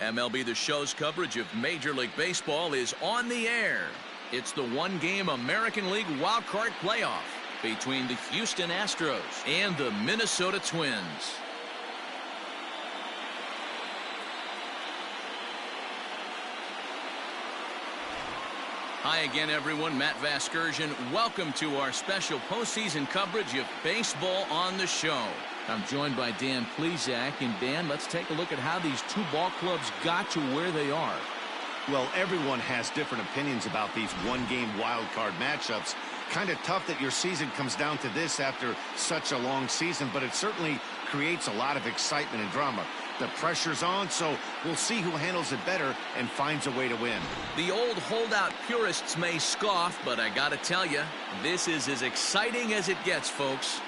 MLB The Show's coverage of Major League Baseball is on the air. It's the one-game American League wildcard playoff between the Houston Astros and the Minnesota Twins. Hi again, everyone. Matt Vasgersian. Welcome to our special postseason coverage of Baseball on the Show. I'm joined by Dan Plesac. And Dan, let's take a look at how these two ball clubs got to where they are. Well, everyone has different opinions about these one-game wild card matchups. Kind of tough that your season comes down to this after such a long season, but it certainly creates a lot of excitement and drama. The pressure's on, so we'll see who handles it better and finds a way to win. The old holdout purists may scoff, but I gotta tell you, this is as exciting as it gets, folks.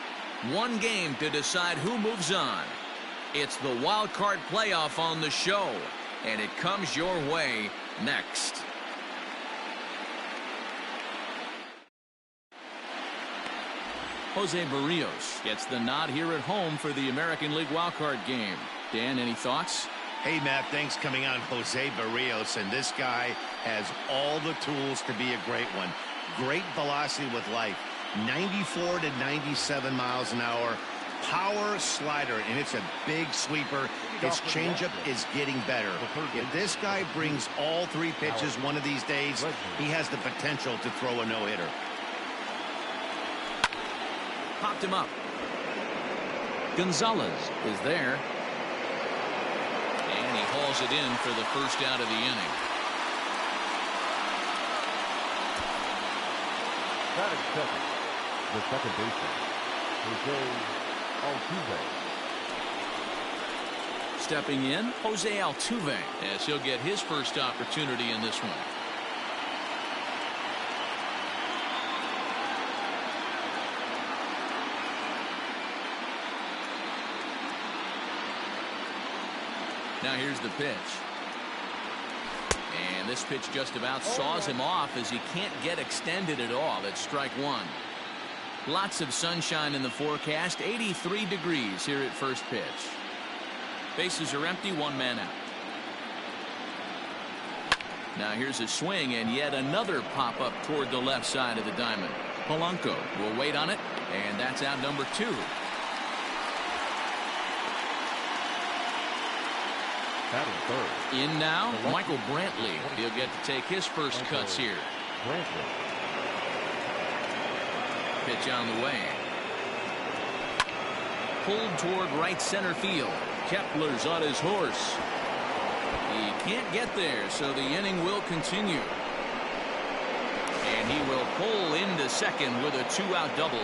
One game to decide who moves on. It's the wild card playoff on the show, and it comes your way next. Jose Barrios gets the nod here at home for the American League wildcard game. Dan, any thoughts? Hey, Matt, thanks coming on. Jose Barrios, and this guy has all the tools to be a great one. Great velocity with life. 94 to 97 miles an hour. Power slider, and it's a big sweeper. His changeup is getting better. If this guy brings all three pitches one of these days, he has the potential to throw a no-hitter. Popped him up. Gonzalez is there. And he hauls it in for the first out of the inning. Batting second, the second baseman, Jose Altuve. Stepping in, Jose Altuve, as he'll get his first opportunity in this one. Now here's the pitch. And this pitch just about saws him off as he can't get extended at all. It's strike one. Lots of sunshine in the forecast. 83 degrees here at first pitch. Bases are empty, one man out. Now here's a swing and yet another pop-up toward the left side of the diamond. Polanco will wait on it, and that's out number two. In now, Michael Brantley. He'll get to take his first cuts here. Pitch on the way. Pulled toward right center field. Kepler's on his horse. He can't get there, so the inning will continue. And he will pull into second with a two-out double.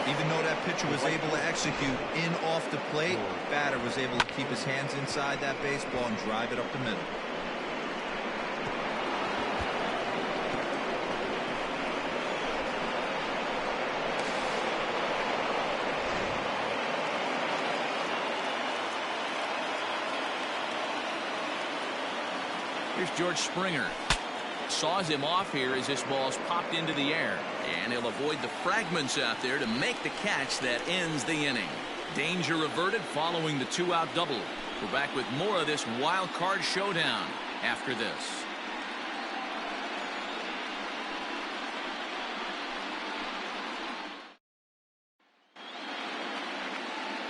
Even though that pitcher was able to execute in off the plate, batter was able to keep his hands inside that baseball and drive it up the middle. Here's George Springer. Saws him off here as this ball's popped into the air, and he'll avoid the fragments out there to make the catch that ends the inning. Danger averted following the two-out double. We're back with more of this wild card showdown after this.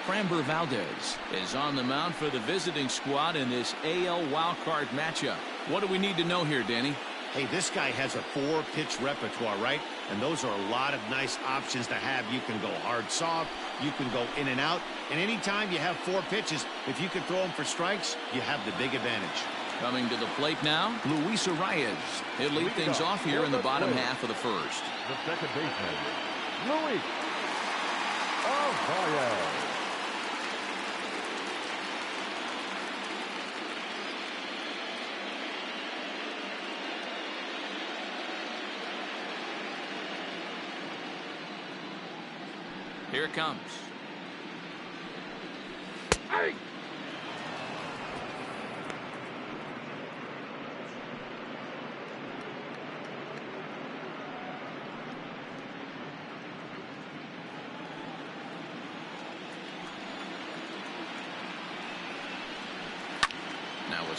Framber Valdez is on the mound for the visiting squad in this AL wildcard matchup. What do we need to know here, Danny? Hey, this guy has a four-pitch repertoire, right? And those are a lot of nice options to have. You can go hard, soft. You can go in and out. And anytime you have four pitches, if you can throw them for strikes, you have the big advantage. Coming to the plate now, Luis Arias. He'll lead things off here in the bottom half of the first. The second baseman, Luis Arias. Here it comes. Hey.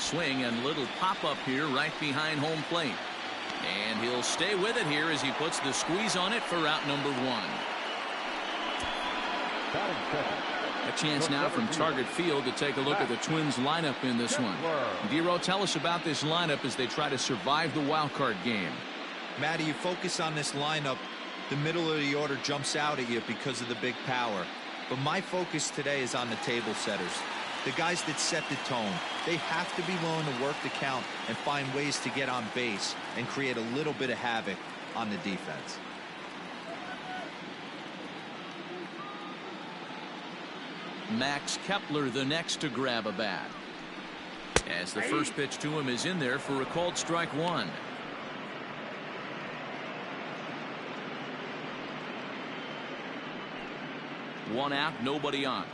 Swing and little pop-up here right behind home plate. And he'll stay with it here as he puts the squeeze on it for out number 1. Batting second. A chance now from Target Field to take a look at the Twins lineup in this one. Dero, tell us about this lineup as they try to survive the wild card game. Matty, you focus on this lineup, the middle of the order jumps out at you because of the big power. But my focus today is on the table setters, the guys that set the tone. They have to be willing to work the count and find ways to get on base and create a little bit of havoc on the defense. Max Kepler the next to grab a bat, as the first pitch to him is in there for a called strike 1. One out, nobody on.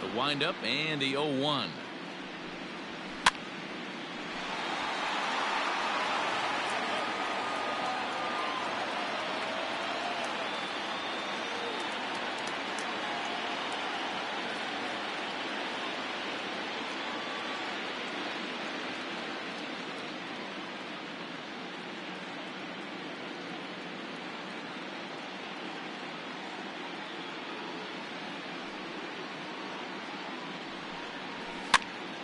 The windup and the 0-1.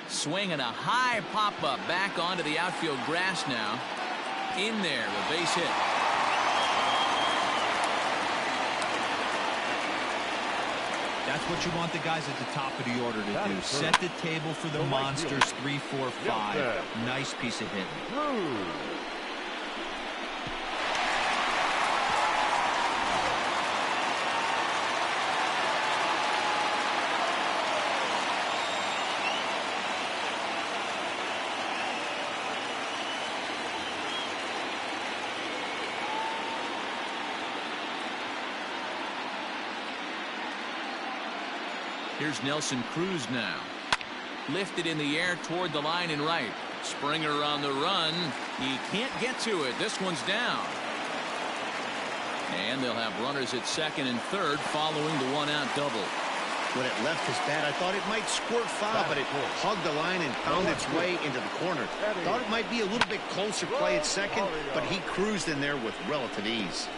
Swing and a high pop-up back onto the outfield grass now. In there, the base hit. That's what you want the guys at the top of the order to do. Set the table for the monsters. 3, 4, 5. Nice piece of hitting. Here's Nelson Cruz now. Lifted in the air toward the line and right. Springer on the run. He can't get to it. This one's down. And they'll have runners at second and third following the one-out double. When it left his bat, I thought it might squirt foul, but it hugged the line and found its way into the corner. Thought it might be a little bit closer play at second, but he cruised in there with relative ease.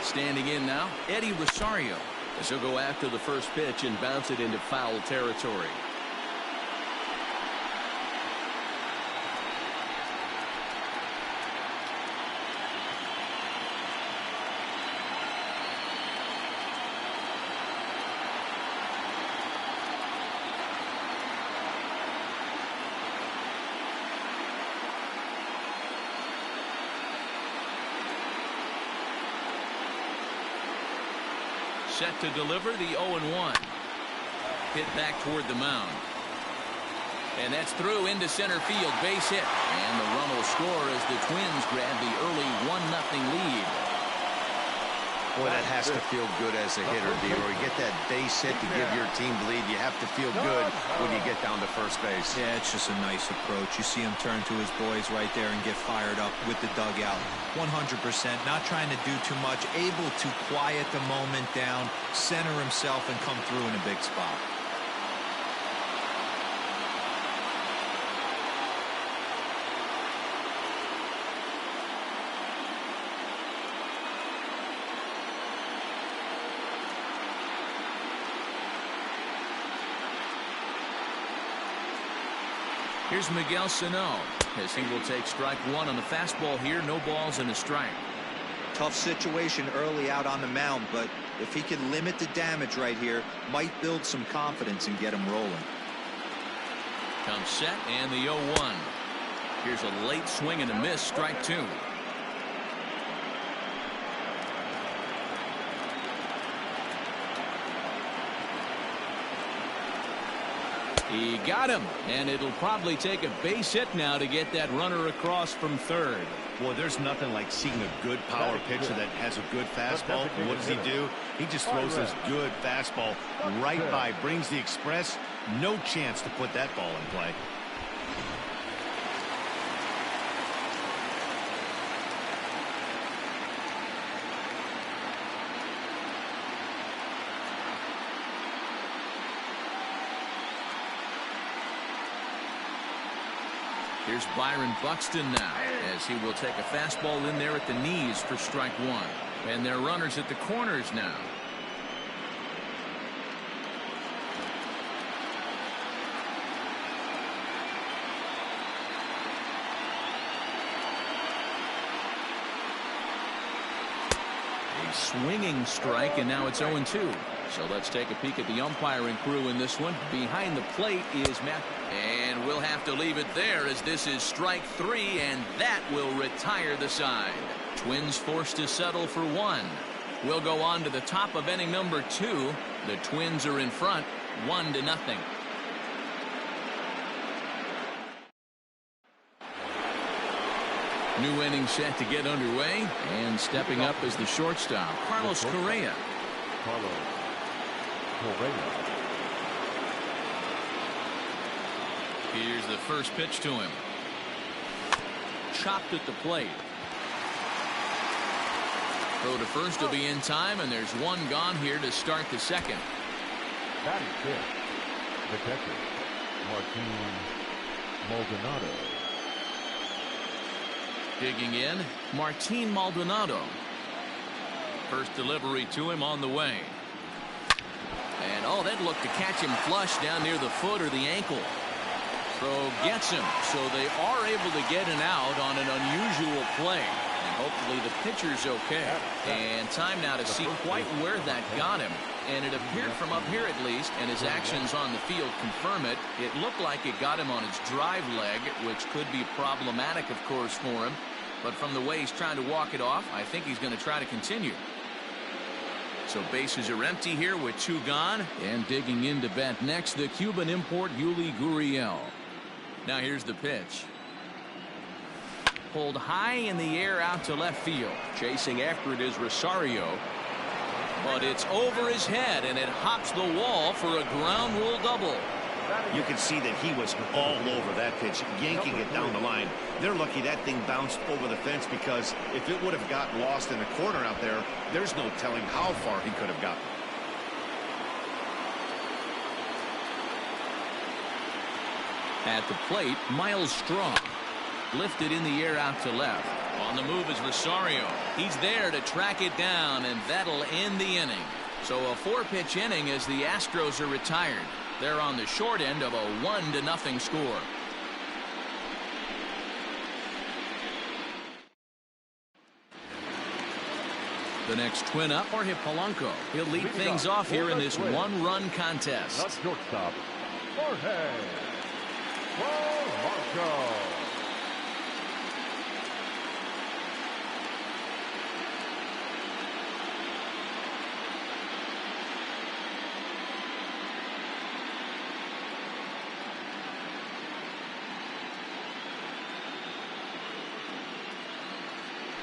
Standing in now, Eddie Rosario, as he'll go after the first pitch and bounce it into foul territory. Set to deliver the 0-1. Hit back toward the mound. And that's through into center field. Base hit. And the run will score as the Twins grab the early 1-0 lead. Boy, that has to feel good as a hitter, Dero. You get that base hit to give your team the lead. You have to feel good when you get down to first base. Yeah, it's just a nice approach. You see him turn to his boys right there and get fired up with the dugout. 100%, not trying to do too much, able to quiet the moment down, center himself, and come through in a big spot. Here's Miguel Sano as he will take strike 1 on the fastball here. No balls and a strike. Tough situation early out on the mound, but if he can limit the damage right here, might build some confidence and get him rolling. Comes set and the 0-1. Here's a late swing and a miss. Strike 2. He got him, and it'll probably take a base hit now to get that runner across from third. Well, there's nothing like seeing a good power pitcher that has a good fastball. And what does he do? He just throws this good fastball right by, brings the express. No chance to put that ball in play. Here's Byron Buxton now, as he will take a fastball in there at the knees for strike one. And there are runners at the corners now. A swinging strike, and now it's 0-2. So let's take a peek at the umpiring crew in this one. Behind the plate is Matt. And we'll have to leave it there, as this is strike three, and that will retire the side. Twins forced to settle for one. We'll go on to the top of inning number 2. The Twins are in front, 1-0. New inning set to get underway, and stepping up is the shortstop, Carlos Correa. Here's the first pitch to him. Chopped at the plate. Throw to first will be in time, and there's one gone here to start the second. Batting fifth, the catcher, Martin Maldonado. Digging in, Martin Maldonado. First delivery to him on the way. And oh, that looked to catch him flush down near the foot or the ankle. Throw gets him, so they are able to get an out on an unusual play. And hopefully the pitcher's okay. And time now to see quite where that got him. And it appeared from up here at least, and his actions on the field confirm it. It looked like it got him on his drive leg, which could be problematic, of course, for him. But from the way he's trying to walk it off, I think he's going to try to continue. So bases are empty here with 2 gone. And digging in to bat next, the Cuban import Yuli Gurriel. Now here's the pitch. Pulled high in the air out to left field. Chasing after it is Rosario. But it's over his head, and it hops the wall for a ground rule double. You can see that he was all over that pitch, yanking it down the line. They're lucky that thing bounced over the fence, because if it would have gotten lost in the corner out there, there's no telling how far he could have gotten. At the plate, Miles Straw. Lifted in the air out to left. On the move is Rosario. He's there to track it down, and that'll end the inning. So a 4-pitch inning as the Astros are retired. They're on the short end of a 1-0 score. The next twin up, Jorge Polanco. He'll lead things off here in this 1-run contest. Not shortstop, Jorge Polanco.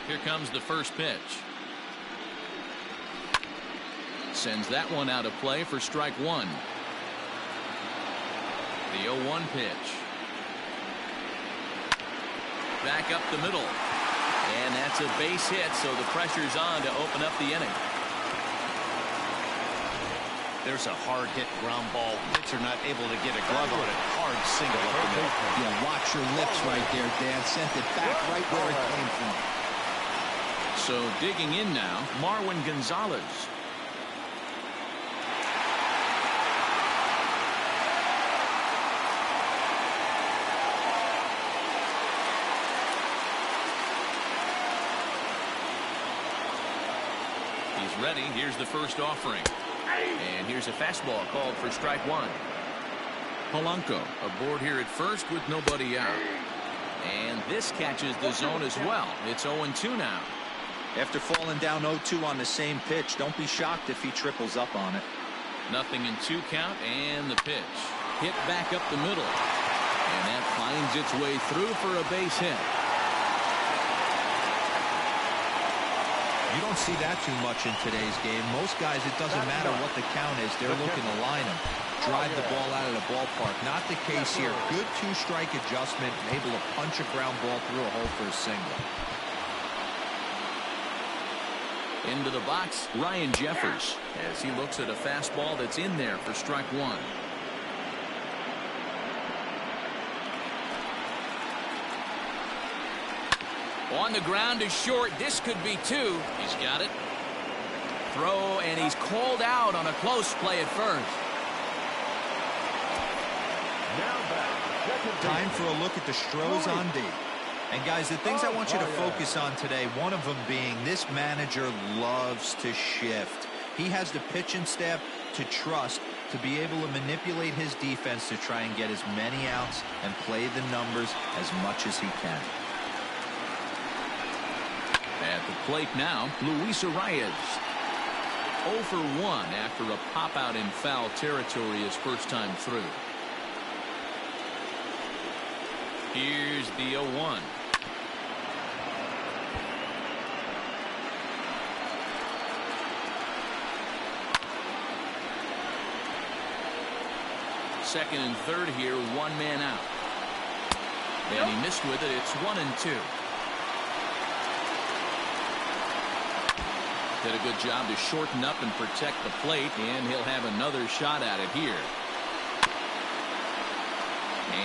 Here comes the first pitch. Sends that one out of play for strike one. The 0-1 pitch. Back up the middle. And that's a base hit, so the pressure's on to open up the inning. There's a hard hit ground ball. Pitcher not able to get a glove on it. Hard single up the middle. Yeah, watch your lips right there, Dan. Sent it back right where it came from. So digging in now, Marwin Gonzalez. He's ready. Here's the first offering. And here's a fastball called for strike one. Polanco aboard here at first with nobody out. And this catches the zone as well. It's 0-2 now. After falling down 0-2 on the same pitch, don't be shocked if he triples up on it. 0-2 count, and the pitch. Hit back up the middle. And that finds its way through for a base hit. You don't see that too much in today's game. Most guys, it doesn't matter what the count is. They're looking to line them, drive the ball out of the ballpark. Not the case here. Good two-strike adjustment, able to punch a ground ball through a hole for a single. Into the box, Ryan Jeffers, as he looks at a fastball that's in there for strike one. On the ground to short. This could be two. He's got it. Throw, and he's called out on a close play at first. Time for a look at the Astros on D. And guys, the things I want you to focus on today, one of them being this manager loves to shift. He has the pitching staff to trust to be able to manipulate his defense to try and get as many outs and play the numbers as much as he can. At the plate now, Luis Arias. 0 for 1 after a pop out in foul territory his first time through. Here's the 0-1. Second and third here, one man out. And he missed with it. It's 1-2. Did a good job to shorten up and protect the plate, and he'll have another shot at it here.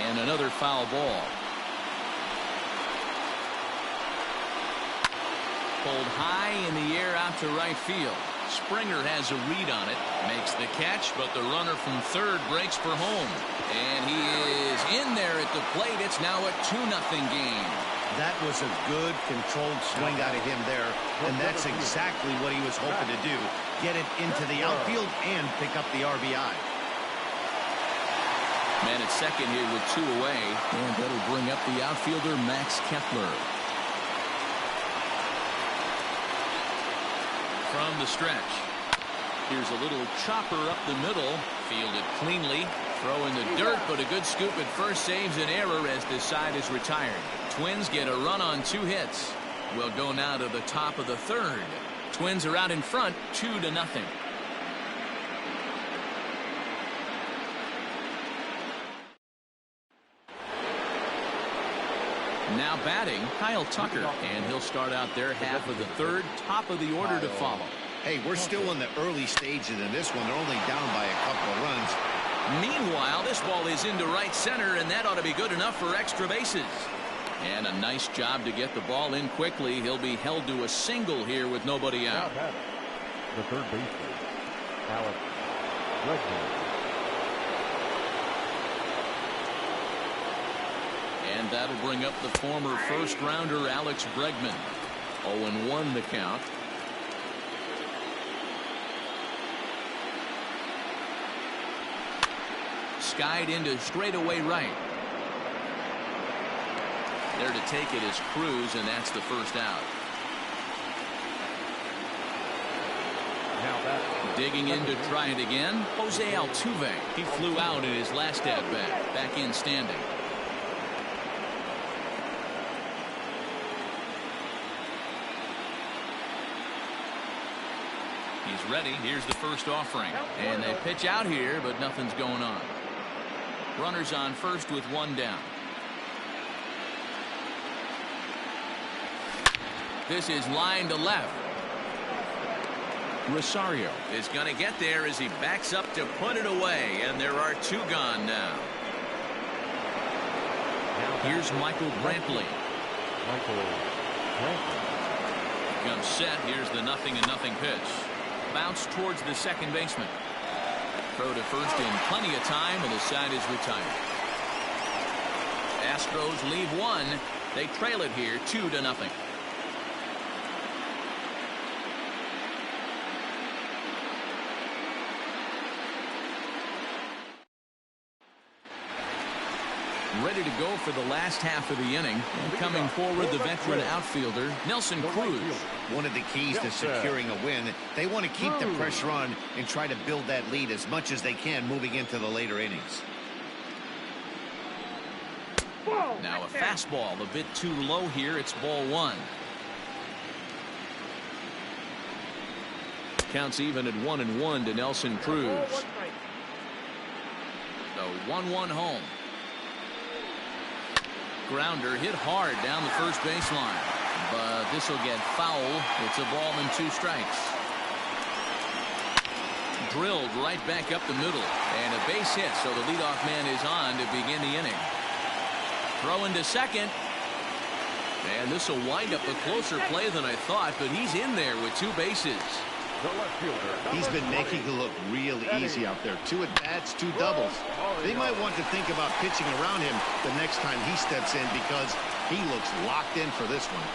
And another foul ball. Pulled high in the air out to right field. Springer has a read on it, makes the catch, but the runner from third breaks for home. And he is in there at the plate. It's now a 2-0 game. That was a good controlled swing out of him there, and that's exactly what he was hoping to do. Get it into the outfield and pick up the RBI. Man at second here with 2 away, and that'll bring up the outfielder Max Kepler. From the stretch, here's a little chopper up the middle, fielded cleanly. Throw in the dirt, but a good scoop at first saves an error as this side is retired. Twins get a run on 2 hits. We'll go now to the top of the third. Twins are out in front, 2-0. Now batting, Kyle Tucker, and he'll start out their half of the third, top of the order to follow. Hey, we're still in the early stages in this one. They're only down by a couple of runs. Meanwhile, this ball is into right center, and that ought to be good enough for extra bases. And a nice job to get the ball in quickly. He'll be held to a single here with nobody out. The third baseman, Alex Bregman. And that'll bring up the former first-rounder Alex Bregman. 0-1 the count. Skied into straightaway right. There to take it is Cruz, and that's the first out. Digging in to try it again, Jose Altuve. He flew out in his last at-bat. Back in standing. He's ready. Here's the first offering. And they pitch out here, but nothing's going on. Runners on first with 1 down. This is line to left. Rosario is going to get there as he backs up to put it away, and there are 2 gone now. Here's Michael Brantley. Comes set. Here's the 0-0 pitch. Bounce towards the second baseman. Throw to first in plenty of time, and the side is retired. Astros leave 1. They trail it here 2-0. Ready to go for the last half of the inning. And coming forward, the veteran outfielder, Nelson Cruz. One of the keys to securing a win, they want to keep the pressure on and try to build that lead as much as they can moving into the later innings. Now a fastball a bit too low here. It's ball one. Counts even at 1-1 to Nelson Cruz. The 1-1 home. Grounder hit hard down the first baseline, but this will get foul. It's a ball and 2 strikes. Drilled right back up the middle, and a base hit, so the leadoff man is on to begin the inning. Throw into second, and this will wind up a closer play than I thought, but he's in there with 2 bases. He's been making it look real easy out there. 2 at-bats, 2 doubles. They might want to think about pitching around him the next time he steps in because he looks locked in for this one.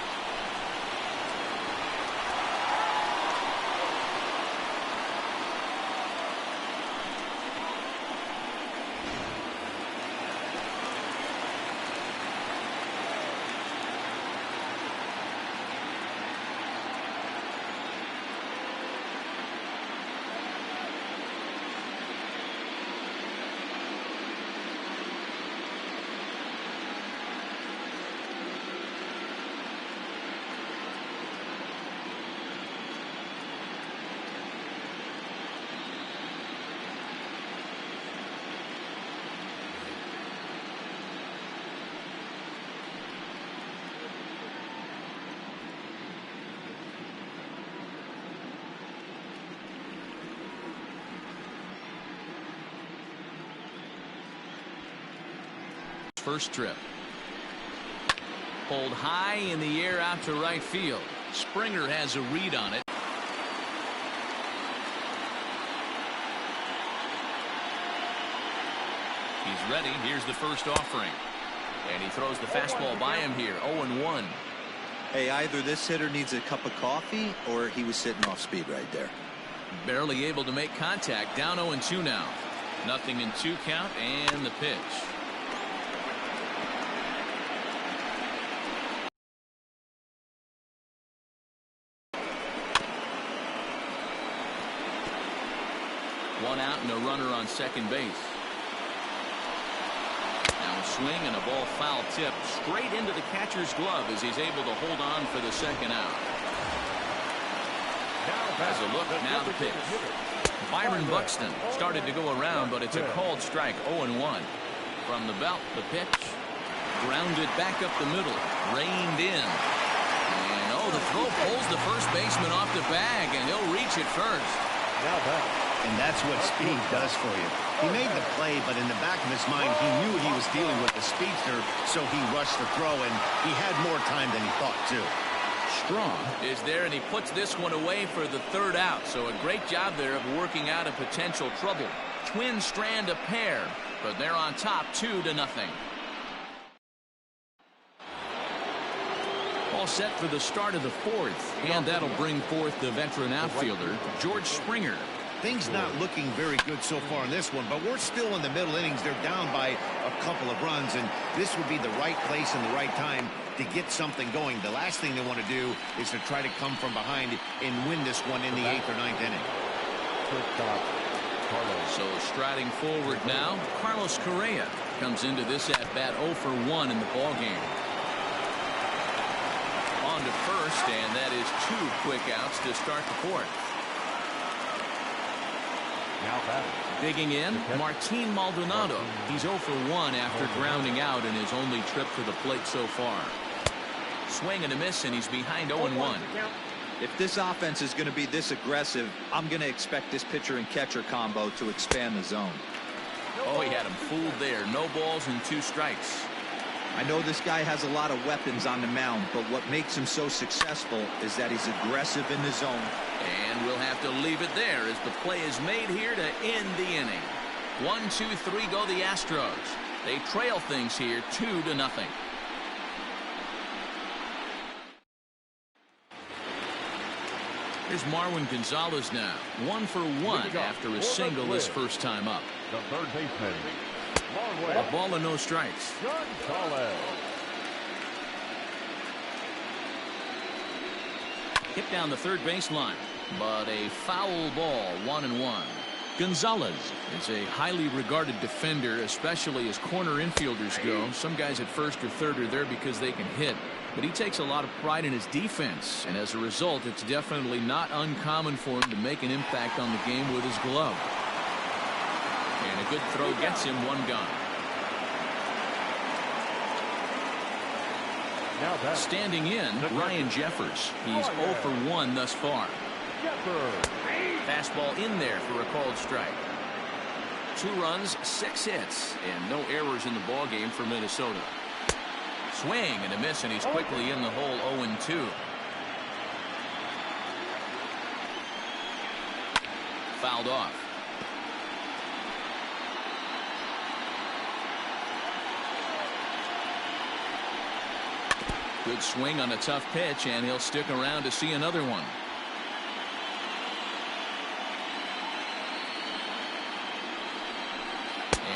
First trip. Pulled high in the air out to right field. Springer has a read on it. He's ready. Here's the first offering. And he throws the fastball by him here. 0-1. Hey, either this hitter needs a cup of coffee or he was sitting off speed right there. Barely able to make contact. Down 0-2 now. 0-2 count and the pitch. One out and a runner on second base. Now a swing and a ball foul tip straight into the catcher's glove as he's able to hold on for the second out. Has a look, now the pitch. Byron Buxton started to go around, but it's a called strike. 0-1. From the belt, the pitch. Grounded back up the middle. Reined in. And the throw pulls the first baseman off the bag, and he'll reach it first. And that's what speed does for you. He made the play, but in the back of his mind, he knew he was dealing with the speedster, so he rushed the throw, and he had more time than he thought, too. Strong is there, and he puts this one away for the third out. So a great job there of working out a potential trouble. Twins strand a pair, but they're on top 2-0. All set for the start of the fourth, and that'll bring forth the veteran outfielder, George Springer. Things not looking very good so far in this one, but we're still in the middle innings. They're down by a couple of runs, and this would be the right place and the right time to get something going. The last thing they want to do is to try to come from behind and win this one in the 8th or 9th inning. So striding forward now, Carlos Correa comes into this at-bat 0 for 1 in the ballgame. On to first, and that is 2 quick outs to start the fourth. Digging in, Martin Maldonado. He's 0 for 1 after grounding out in his only trip to the plate so far. Swing and a miss, and he's behind 0-1. If this offense is going to be this aggressive, I'm going to expect this pitcher and catcher combo to expand the zone. Oh, he had him fooled there. No balls and 2 strikes. I know this guy has a lot of weapons on the mound, but what makes him so successful is that he's aggressive in the zone. And we'll have to leave it there as the play is made here to end the inning. 1, 2, 3 go the Astros. They trail things here 2-0. Here's Marwin Gonzalez now. 1 for 1 after a single his first time up. The third baseman. A ball and no strikes. Hit down the third baseline, but a foul ball. 1-1. Gonzalez is a highly regarded defender, especially as corner infielders go. Some guys at first or third are there because they can hit, but he takes a lot of pride in his defense, and as a result, it's definitely not uncommon for him to make an impact on the game with his glove. And a good throw gets him one gone. Standing in, Ryan Jeffers. He's 0 for 1 thus far. Fastball in there for a called strike. 2 runs, 6 hits, and no errors in the ball game for Minnesota. Swing and a miss, and he's quickly in the hole. 0-2. Fouled off. Good swing on a tough pitch, and he'll stick around to see another one.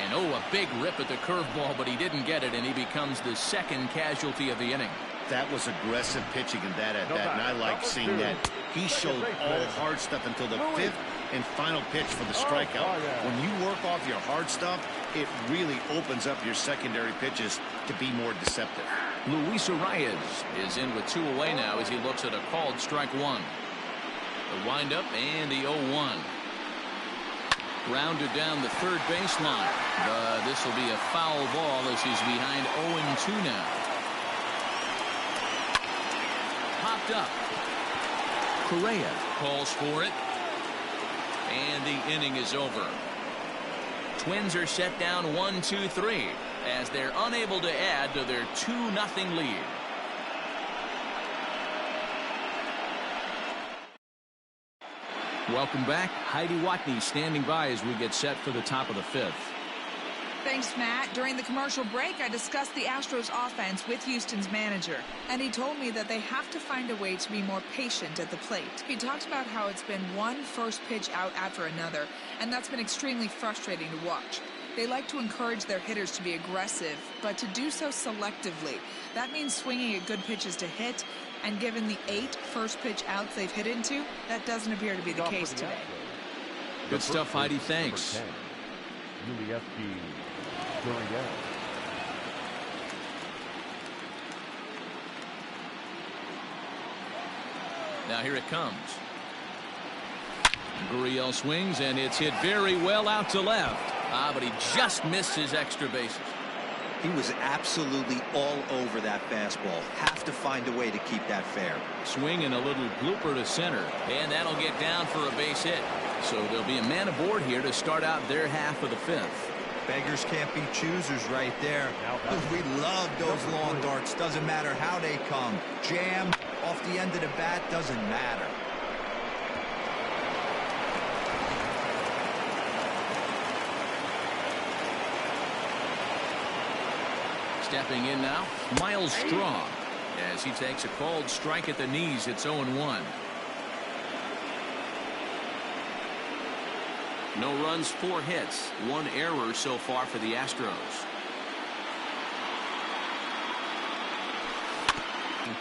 And a big rip at the curveball, but he didn't get it, and he becomes the second casualty of the inning. That was aggressive pitching in that at bat, and I like seeing that. He showed all hard stuff until the 5th and final pitch for the strikeout. When you work off your hard stuff, it really opens up your secondary pitches to be more deceptive. Luis Arias is in with 2 away now as he looks at a called strike 1. The windup and the 0-1. Grounded down the third baseline, but this will be a foul ball as he's behind 0-2 now. Popped up. Correa calls for it, and the inning is over. Twins are set down 1-2-3 as they're unable to add to their 2-0 lead. Welcome back. Heidi Watney standing by as we get set for the top of the 5th. Thanks, Matt. During the commercial break, I discussed the Astros offense with Houston's manager, and he told me that they have to find a way to be more patient at the plate. He talked about how it's been one first pitch out after another, and that's been extremely frustrating to watch. They like to encourage their hitters to be aggressive, but to do so selectively. That means swinging at good pitches to hit, and given the 8 first pitch outs they've hit into, that doesn't appear to be the case today. Good stuff, Heidi. Thanks. Now here it comes. Gurriel swings, and it's hit very well out to left. But he just missed his extra bases. He was absolutely all over that fastball. Have to find a way to keep that fair. Swing and a little blooper to center, and that'll get down for a base hit. So there'll be a man aboard here to start out their half of the 5th. Beggars can't be choosers right there. We love those lawn darts. Doesn't matter how they come. Jam off the end of the bat, doesn't matter. Stepping in now, Miles Straw, as he takes a called strike at the knees. It's 0-1. No runs, 4 hits, 1 error so far for the Astros.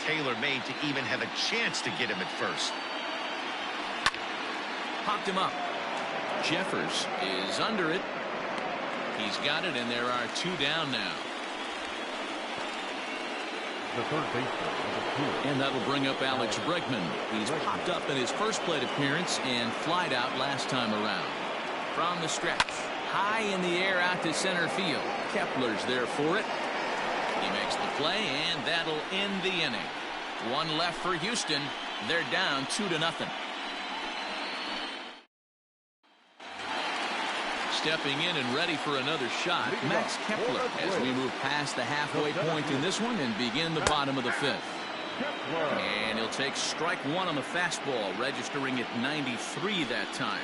Taylor made to even have a chance to get him at first. Popped him up. Jeffers is under it. He's got it, and there are 2 down now. The third baseman, and that'll bring up Alex Bregman. He's popped up in his first plate appearance and flied out last time around. From the stretch, high in the air out to center field. Kepler's there for it. He makes the play, and that'll end the inning. 1 left for Houston. They're down 2-0. Stepping in and ready for another shot, Max Kepler, as we move past the halfway point in this one and begin the bottom of the 5th. And he'll take strike 1 on the fastball, registering at 93 that time.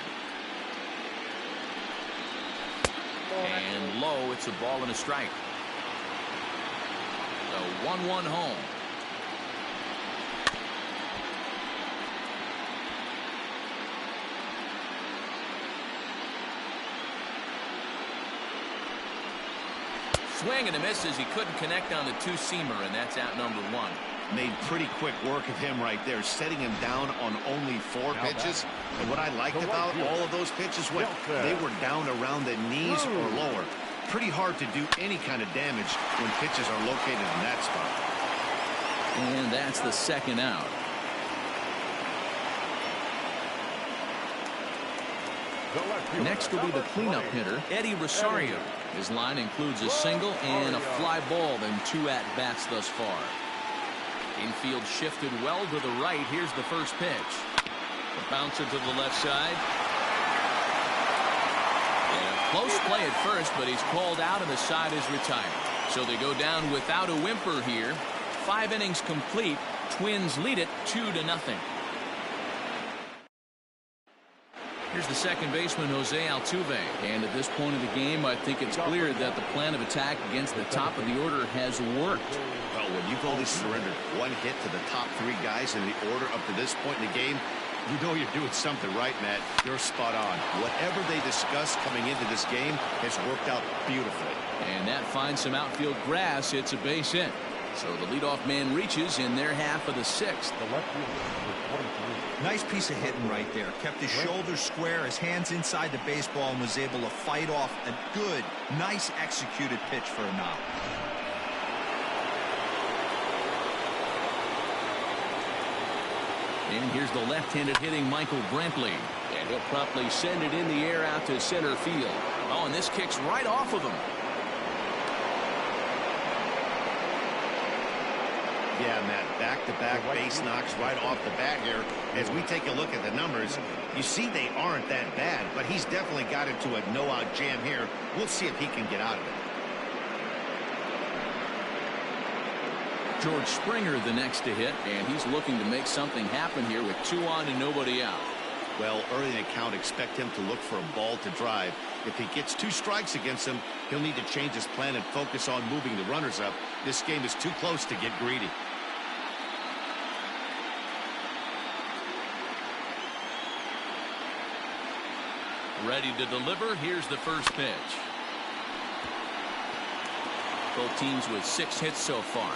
And low, it's a ball and a strike. The 1-1 home. Swing and a miss as he couldn't connect on the 2-seamer, and that's out number 1. made pretty quick work of him right there, setting him down on only 4 pitches. And what I liked about all of those pitches, when they were down around the knees or lower. Pretty hard to do any kind of damage when pitches are located in that spot. And that's the second out. Next will be the cleanup hitter, Eddie Rosario. His line includes a single and a fly ball in 2 at-bats thus far. Infield shifted well to the right. Here's the first pitch. The bouncer to the left side. And a close play at first, but he's called out and the side is retired. So they go down without a whimper here. 5 innings complete. Twins lead it 2-0. Here's the second baseman, Jose Altuve. And at this point of the game, I think it's clear that the plan of attack against the top of the order has worked. Well, when you've only surrendered 1 hit to the top 3 guys in the order up to this point in the game, you know you're doing something right, Matt. You're spot on. Whatever they discussed coming into this game has worked out beautifully. And that finds some outfield grass. It's a base hit. So the leadoff man reaches in their half of the 6th. The left fielder, number 23. Nice piece of hitting right there. Kept his shoulders square, his hands inside the baseball, and was able to fight off a good, nice executed pitch for a knock. And here's the left-handed hitting Michael Brantley. And he'll promptly send it in the air out to center field. Oh, and this kicks right off of him. Yeah, Matt, back-to-back base knocks right off the bat here. As we take a look at the numbers, you see they aren't that bad, but he's definitely got into a no-out jam here. We'll see if he can get out of it. George Springer the next to hit, and he's looking to make something happen here with 2 on and nobody out. Well, early in the count, expect him to look for a ball to drive. If he gets 2 strikes against him, he'll need to change his plan and focus on moving the runners up. This game is too close to get greedy. Ready to deliver. Here's the first pitch. Both teams with 6 hits so far.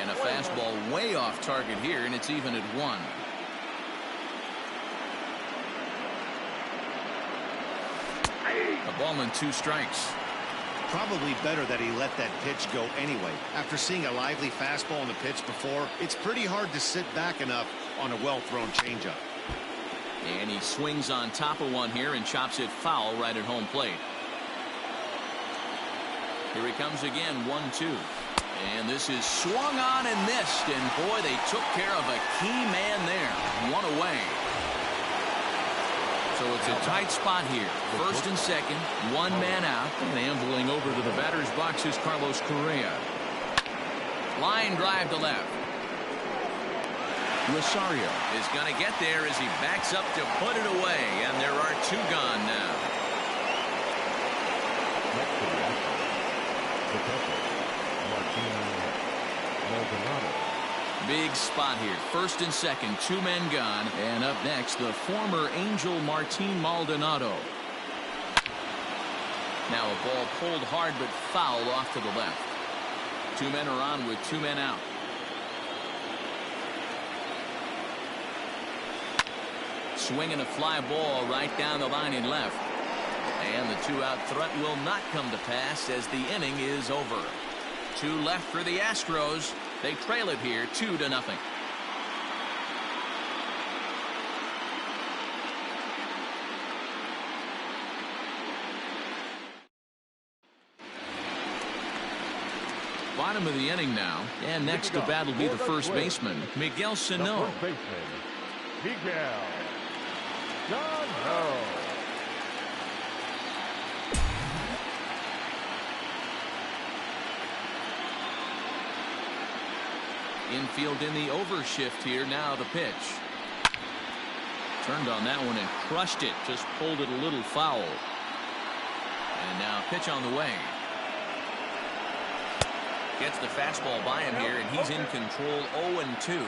And a fastball way off target here, and it's even at 1. A ball and 2 strikes. Probably better that he let that pitch go anyway. After seeing a lively fastball on the pitch before, it's pretty hard to sit back enough on a well-thrown changeup. And he swings on top of one here and chops it foul right at home plate. Here he comes again, 1-2. And this is swung on and missed. And boy, they took care of a key man there. 1 away. So it's a tight spot here. First and second, 1 man out. And ambling over to the batter's box is Carlos Correa. Line drive to left. Rosario is going to get there as he backs up to put it away. And there are 2 gone now. Next to the Astros, the catcher, Maldonado. Big spot here. First and second, 2 men gone. And up next, the former Angel Martin Maldonado. Now a ball pulled hard but fouled off to the left. 2 men are on with 2 men out. Swinging a fly ball right down the line in left. And the 2-out threat will not come to pass as the inning is over. 2 left for the Astros. They trail it here 2-0. Bottom of the inning now, and next to bat will be the first baseman, Miguel Sano. First baseman, Miguel Sano. Infield in the overshift here. Now the pitch. Turned on that one and crushed it. Just pulled it a little foul. And now pitch on the way. Gets the fastball by him here, and he's in control. 0-2.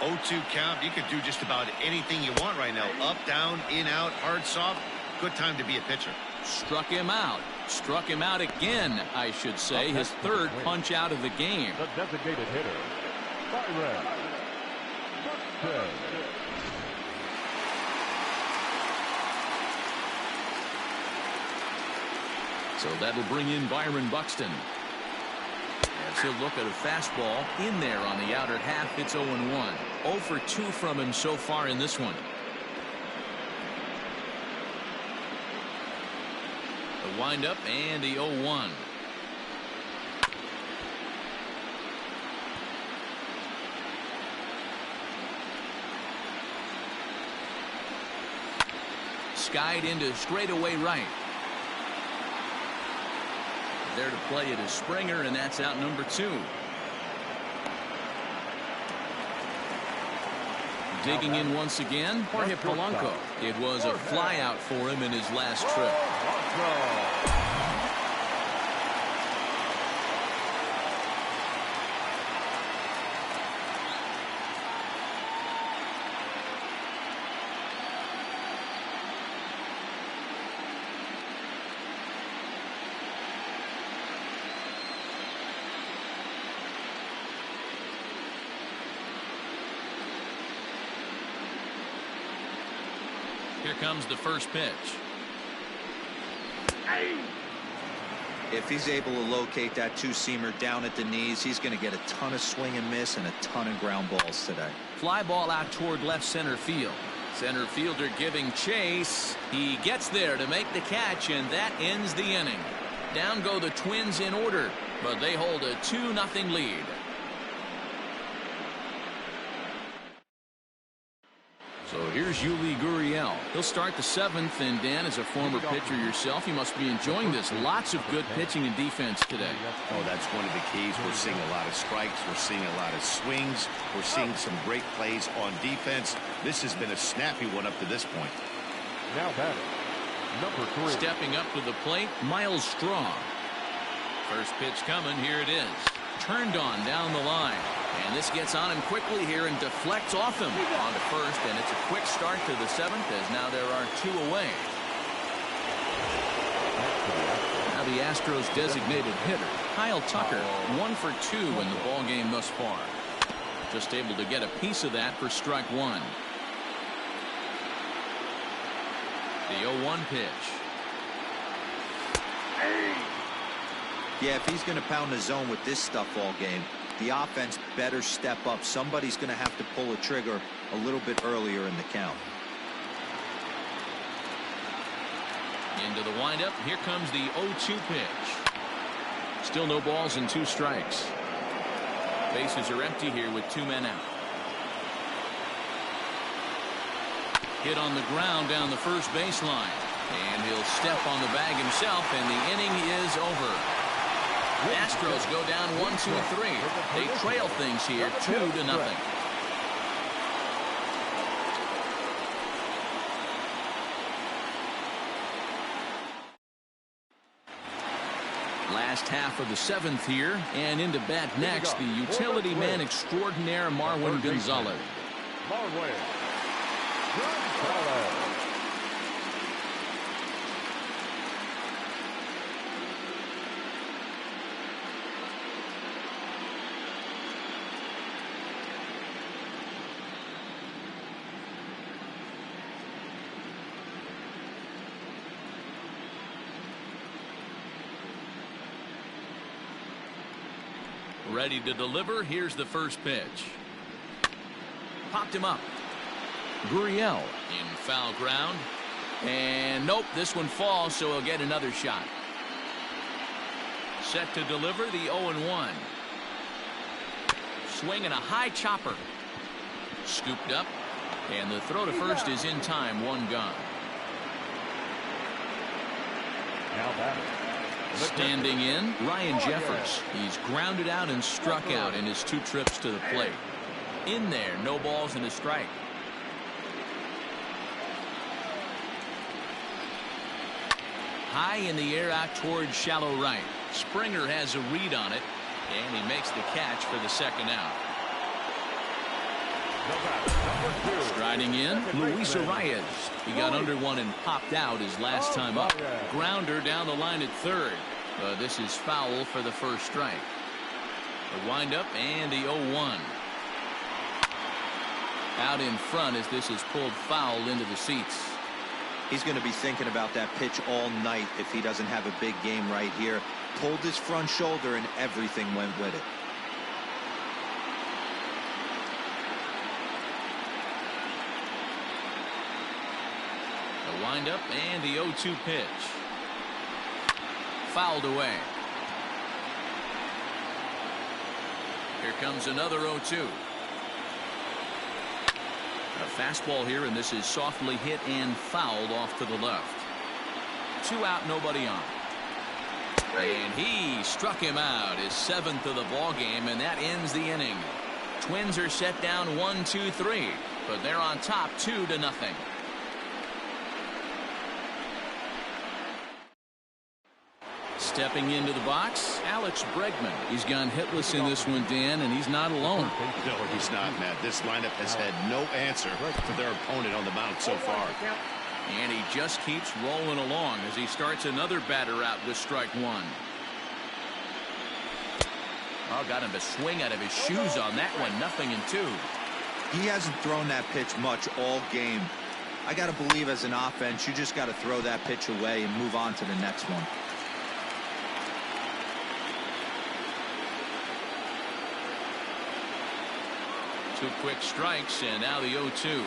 0-2 count. You could do just about anything you want right now. Up, down, in, out, hard, soft. Good time to be a pitcher. Struck him out. Struck him out again, I should say. His third punch out of the game. The designated hitter, Byron Buxton. So that'll bring in Byron Buxton. As he'll look at a fastball in there on the outer half. It's 0-1. 0 for 2 from him so far in this one. The windup and the 0-1. Skied into straightaway right. There to play it is Springer, and that's out number 2. Digging in once again, Jorge Polanco. It was a fly out for him in his last trip. Here comes the first pitch. If he's able to locate that two-seamer down at the knees, he's going to get a ton of swing and miss and a ton of ground balls today. Fly ball out toward left center field. Center fielder giving chase. He gets there to make the catch, and that ends the inning. Down go the Twins in order, but they hold a 2-0 lead. So here's Yuli Gurriel. He'll start the 7th, and Dan, as a former pitcher yourself, you must be enjoying this. Lots of good pitching and defense today. Oh, that's one of the keys. We're seeing a lot of strikes. We're seeing a lot of swings. We're seeing some great plays on defense. This has been a snappy one up to this point. Now batting, number 3. Stepping up to the plate, Miles Straw. First pitch coming. Here it is. Turned on down the line. And this gets on him quickly here and deflects off him on to first, and it's a quick start to the 7th as now there are 2 away. Now the Astros designated hitter, Kyle Tucker, 1 for 2 in the ball game thus far. Just able to get a piece of that for strike 1. The 0-1 pitch. Yeah, if he's going to pound the zone with this stuff all game, the offense better step up. Somebody's going to have to pull a trigger a little bit earlier in the count. Into the windup. Here comes the 0-2 pitch. Still no balls and 2 strikes. Bases are empty here with 2 men out. Hit on the ground down the first baseline. And he'll step on the bag himself, and the inning is over. The Astros go down 1-2-3. They trail things here 2-0. Last half of the 7th here, and into bat next, the utility man extraordinaire Marwin Gonzalez. Marwin Gonzalez. Ready to deliver. Here's the first pitch. Popped him up. Gurriel in foul ground. And nope, this one falls, so he'll get another shot. Set to deliver the 0-1. Swing and a high chopper. Scooped up. And the throw to first is in time. 1 gone. Now batting, Standing in, Ryan Jeffers. He's grounded out and struck out in his 2 trips to the plate. In there, no balls and a strike. High in the air out towards shallow right. Springer has a read on it, and he makes the catch for the 2nd out. Striding in, Luis Arias. He got under one and popped out his last time up. Grounder down the line at third. This is foul for the first strike. The windup and the 0-1. Out in front as this is pulled foul into the seats. He's going to be thinking about that pitch all night if he doesn't have a big game right here. Pulled his front shoulder and everything went with it. The windup and the 0-2 pitch. Fouled away. Here comes another 0-2. A fastball here, and this is softly hit and fouled off to the left. 2 out, nobody on. And he struck him out, his 7th of the ball game, and that ends the inning. Twins are set down 1-2-3, but they're on top 2-0. Stepping into the box, Alex Bregman. He's gone hitless in this one, Dan, and he's not alone. No, he's not, Matt. This lineup has had no answer for their opponent on the mound so far. And he just keeps rolling along as he starts another batter out with strike 1. Oh, got him to swing out of his shoes on that one. 0-2. He hasn't thrown that pitch much all game. I got to believe as an offense, you just got to throw that pitch away and move on to the next one. Two quick strikes, and now the 0-2.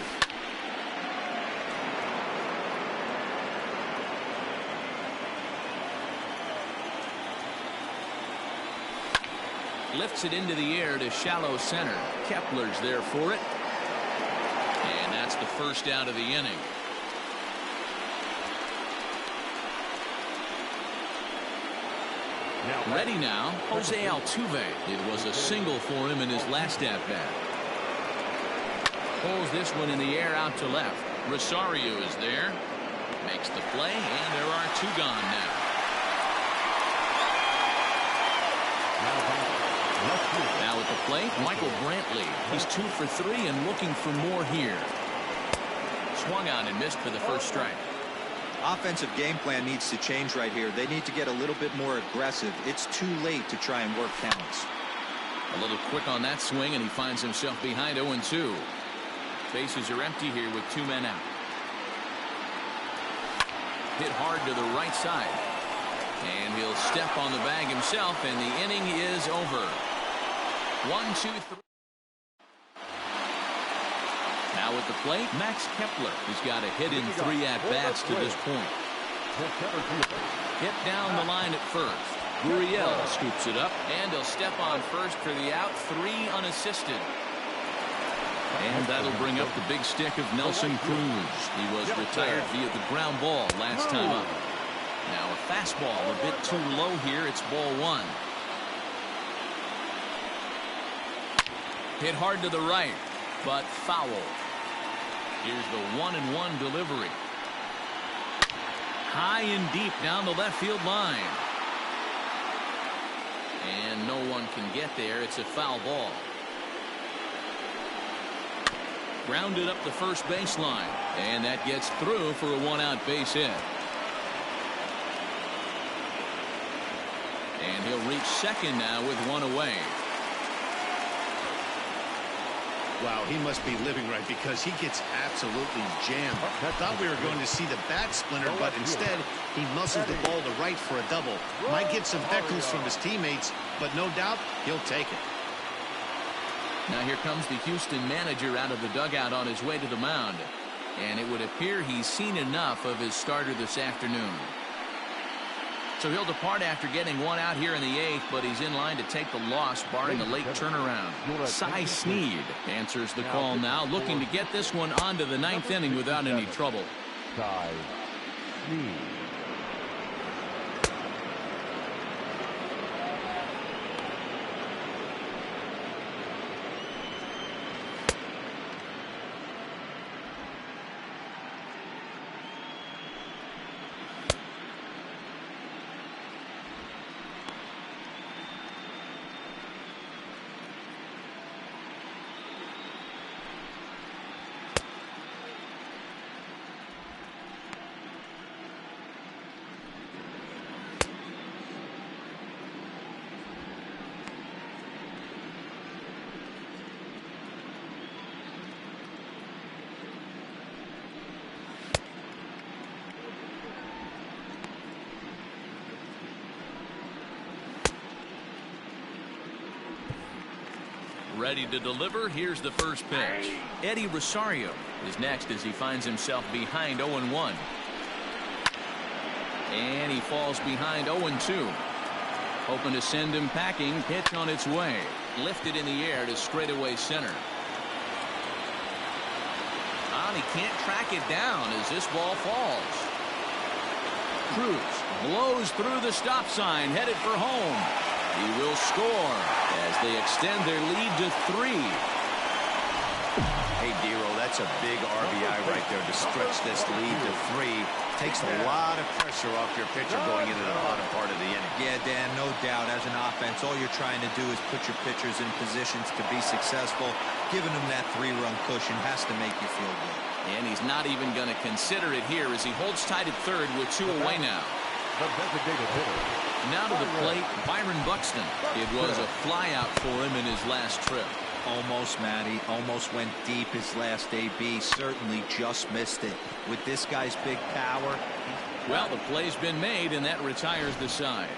Lifts it into the air to shallow center. Kepler's there for it. And that's the first out of the inning. Ready now, Jose Altuve. It was a single for him in his last at-bat. Pulls this one in the air out to left. Rosario is there. Makes the play, and there are 2 gone now. Now at the plate, Michael Brantley. He's 2 for 3 and looking for more here. Swung on and missed for the first strike. Offensive game plan needs to change right here. They need to get a little bit more aggressive. It's too late to try and work counts. A little quick on that swing, and he finds himself behind 0-2. Bases are empty here with 2 men out. Hit hard to the right side. And he'll step on the bag himself, and the inning is over. 1-2-3. Now at the plate, Max Kepler. He's got a hit in 3 at-bats to this point. Hit down the line at first. Gurriel scoops it up, and he'll step on first for the out. 3 unassisted. And that'll bring up the big stick of Nelson Cruz. He was retired via the ground ball last time up. Now a fastball a bit too low here. It's ball 1. Hit hard to the right, but foul. Here's the 1-1 delivery. High and deep down the left field line. And no one can get there. It's a foul ball. Grounded up the first baseline, and that gets through for a 1-out base hit. And he'll reach second now with 1 away. Wow, he must be living right because he gets absolutely jammed. I thought we were going to see the bat splinter, but instead he muscles the ball to right for a double. Might get some heckles from his teammates, but no doubt he'll take it. Now here comes the Houston manager out of the dugout on his way to the mound. And it would appear he's seen enough of his starter this afternoon. So he'll depart after getting 1 out here in the 8th, but he's in line to take the loss, barring a late turnaround. Cy Sneed answers the call now, looking to get this one onto the 9th inning without any trouble. Cy Sneed. Ready to deliver. Here's the first pitch. Eddie Rosario is next as he finds himself behind 0-1. And he falls behind 0-2. Hoping to send him packing. Pitch on its way. Lifted in the air to straightaway center. And he can't track it down as this ball falls. Cruz blows through the stop sign, headed for home. He will score as they extend their lead to 3. Hey, Dero, that's a big RBI right there to stretch this lead to 3. Takes a lot of pressure off your pitcher going into the bottom part of the inning. Yeah, Dan, no doubt. As an offense, all you're trying to do is put your pitchers in positions to be successful. Giving them that 3-run cushion has to make you feel good. And he's not even going to consider it here as he holds tight at third with 2 away now. Now to the plate, Byron Buxton. It was a flyout for him in his last trip. Almost, Matty. Almost went deep his last AB. Certainly just missed it. With this guy's big power. Well, the play's been made, and that retires the side.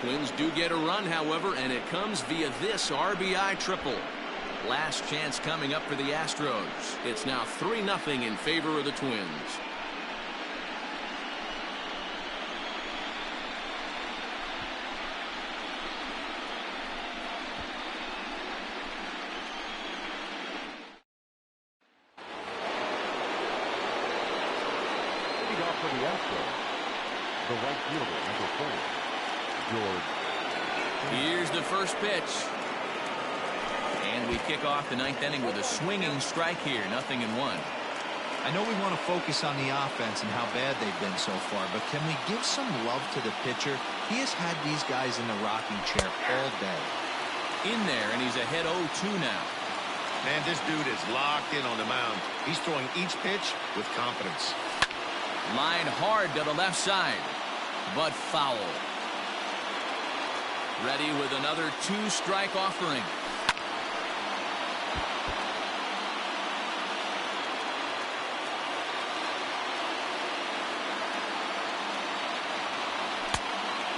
Twins do get a run, however, and it comes via this RBI triple. Last chance coming up for the Astros. It's now 3-0 in favor of the Twins. For the Astros, the right fielder, number 4, George. Here's the first pitch. And we kick off the 9th inning with a swinging strike here. 0-1. I know we want to focus on the offense and how bad they've been so far, but can we give some love to the pitcher? He has had these guys in the rocking chair all day. In there, and he's ahead 0-2 now. Man, this dude is locked in on the mound. He's throwing each pitch with confidence. Line hard to the left side, but foul. Ready with another 2-strike offering.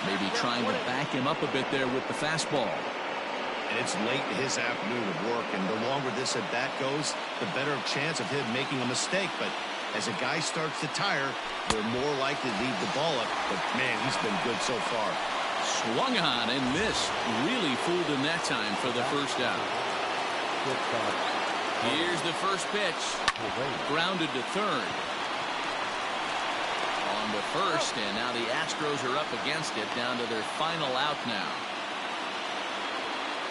Maybe trying to back him up a bit there with the fastball. And it's late in his afternoon of work, and the longer this at bat goes, the better chance of him making a mistake. But as a guy starts to tire, they're more likely to leave the ball up. But, man, he's been good so far. Swung on and missed. Really fooled him that time for the first out. Here's the first pitch. Grounded to third. On to first, and now the Astros are up against it, down to their final out now.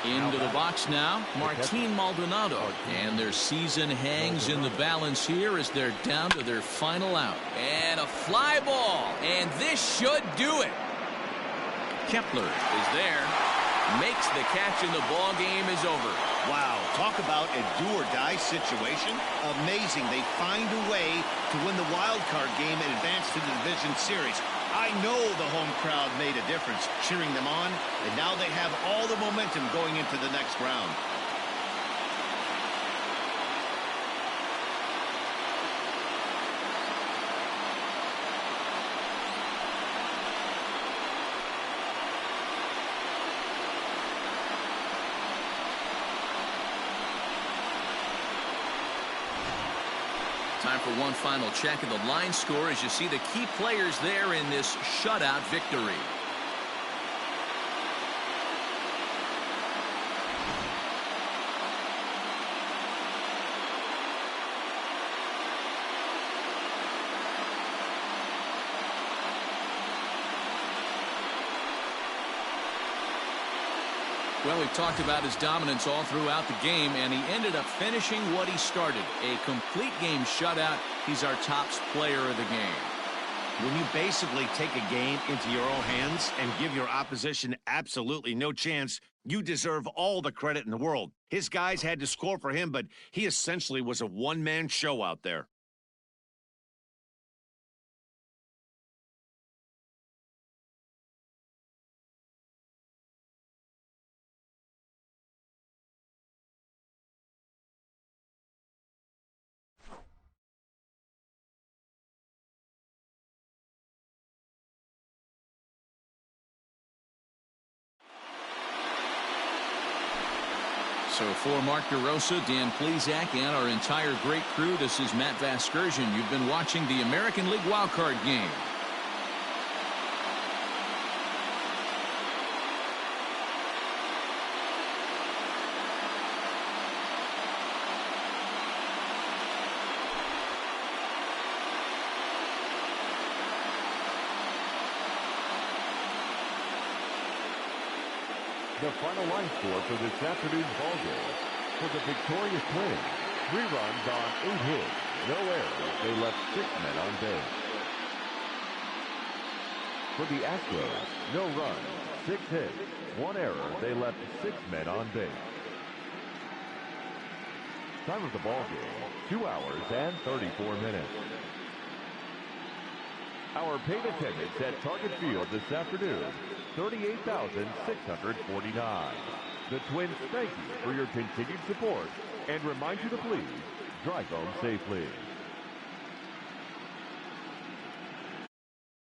Into the box now, Martin Maldonado. And their season hangs in the balance here as they're down to their final out. And a fly ball. And this should do it. Kepler is there. Makes the catch, and the ball game is over. Wow, talk about a do-or-die situation. Amazing. They find a way to win the wild card game and advance to the division series. I know the home crowd made a difference cheering them on, and now they have all the momentum going into the next round. Time for one final check of the line score as you see the key players there in this shutout victory. Well, we've talked about his dominance all throughout the game, and he ended up finishing what he started. A complete game shutout. He's our top player of the game. When you basically take a game into your own hands and give your opposition absolutely no chance, you deserve all the credit in the world. His guys had to score for him, but he essentially was a one-man show out there. So for Mark DeRosa, Dan Plesac, and our entire great crew, this is Matt Vasgersian. You've been watching the American League wildcard game. The final line score for this afternoon's ball game. For the victorious Twins, 3 runs on 8 hits, no errors. They left 6 men on base. For the Astros, no runs, 6 hits, 1 error. They left 6 men on base. Time of the ball game, 2 hours and 34 minutes. Our paid attendance at Target Field this afternoon, 38,649. The Twins thank you for your continued support and remind you to please drive home safely.